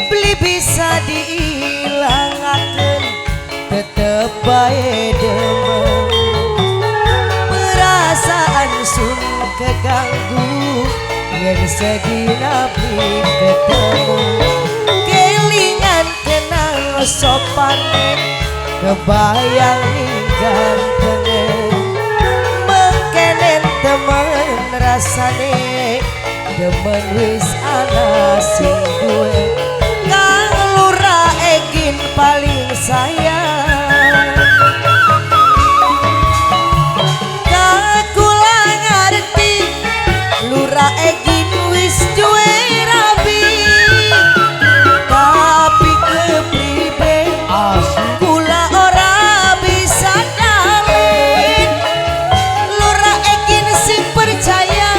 Beli bisa diilangakeun tetep bae demen perasaan sun keganggu yen sedina beli ketemu kelingan kenal sopane kebayang gantene mengkenen temen rasane demen wis ana sing duwe Kang Lurah Egin paling sayang kakula ngarti Lurah Egin wis duwe rabi tapi kepribe kula ora bisa dalin Lurah Egin sing percaya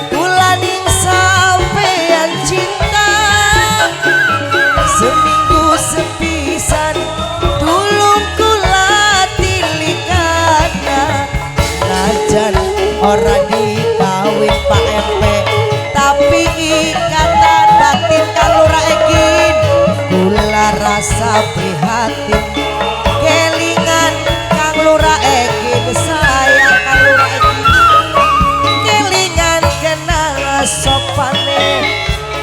kula ning sampeyan cinta seminggu sepisan tulung kula tilikana najan ora dikawin Pak MP tapi ikatan batin Kang Lurah Egin kula rasa prihatin kelingan Kang Lurah Egin sayang Kang Lurah Egin kelingan kenal sopane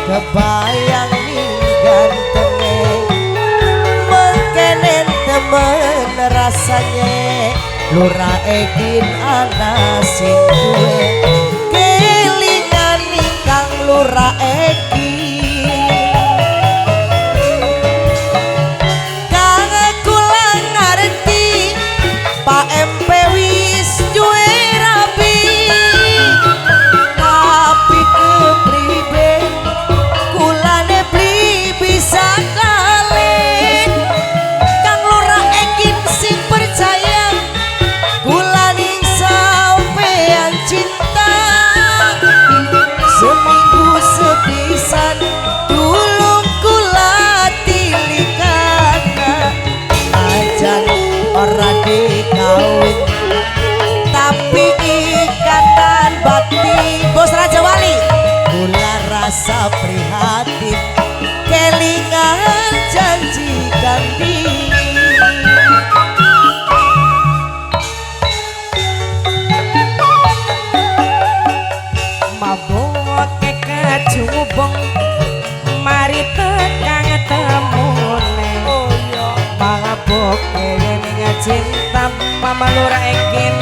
kebayang ning gantenge mengkenen temen rasanya Lurah Egin ana sing duwe kelingan ning Kang Lurah Egin kang kula ngarti Pak MP wis duwe rabi tapi kepribe kulane beli bisa dalin Kang Lurah Egin sing percaya kula ning sampeyan cinta seminggu sepisan tulung kula tilikana ajan ora dikawin tapi ikatan batin Bos Raja Wali kula rasa prihatin kelingan janji ganti mabok kecubung mari tekang temune mabok yen cinta Mama Lurah Egin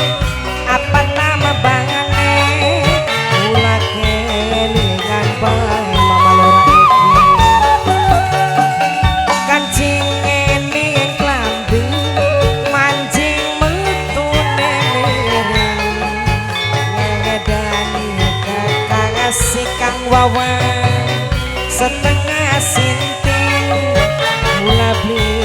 apa nama bangane kula kelingan bae Mama Lurah Egin kancing ning klambi mancing metune miring ngedani kakang si Kang Wawan setengah sinting kula beli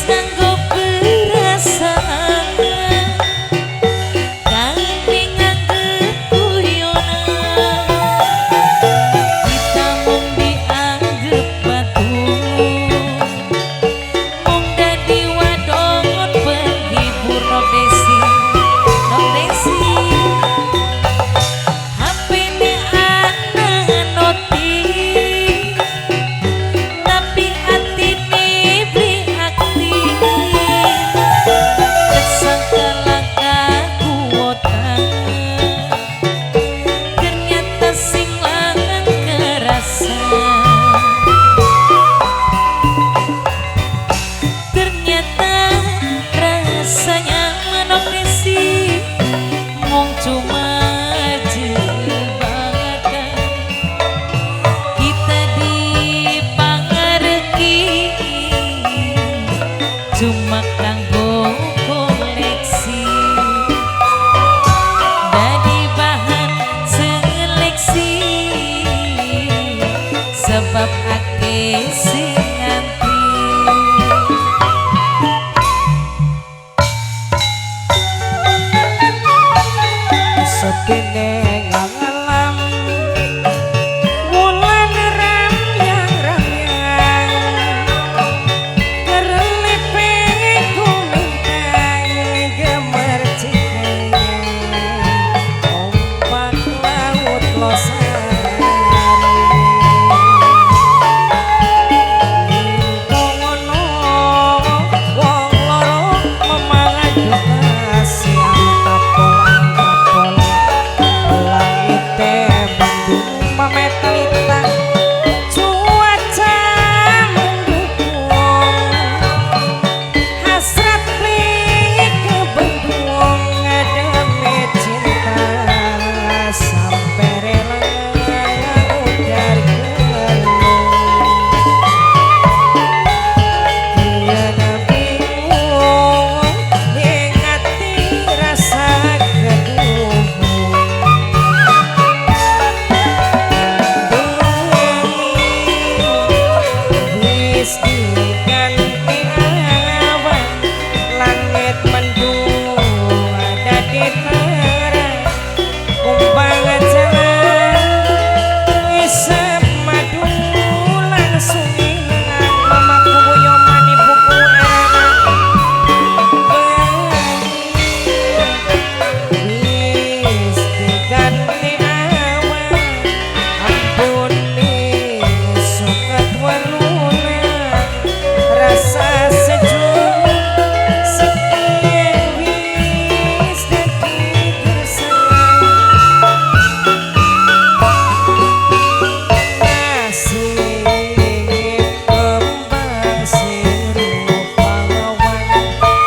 kanggo perasaan kami nganggep guyonan kita mung dianggep batu mung dadi wadon penghibur Nok Desi HP-ne ana noti tapi atine beli aktif kesangka langka kuotan ternyata sing lanang kerasa ternyata rasanya Nok Desi mung cuma jebakan kita dipangerti cuma kanggo koleksi dadi bahan seleksi sebab ake sing ngantri sepine ngalam wulan ramyang-ramyang kerlepe kumintang gemercik ombak laut losari ngono wong loro memangadu siang tapol langit Bandung memetelita cuaca mendukung hasrat beli ke Bandung demi cinta sampai rela udar gelung kiana bingung ingati rasa keduh wis diganti awan langit mendung dadi terang kumbang jalan isep madu langsung ilang mamaku boyoman ibuku wis diganti awan ampun suket weluna rasa sejuk sekian wis dadi gersang nasib kembang serupa awan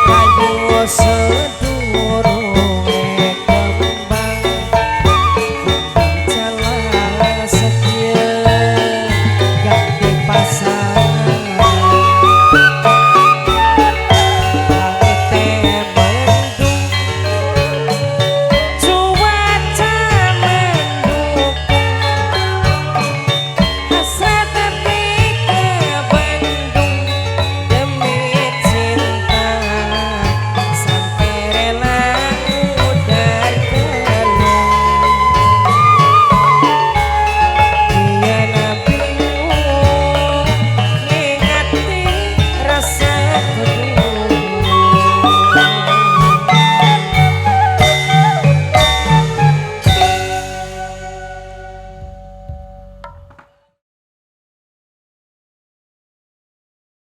rayu sedurunge kembang jalan setia gak dipasang langit Bandung cuaca mendukung hasrat hati ke Bandung demi cinta sampai rela udar gelung kiana bingung ingati rasa keduh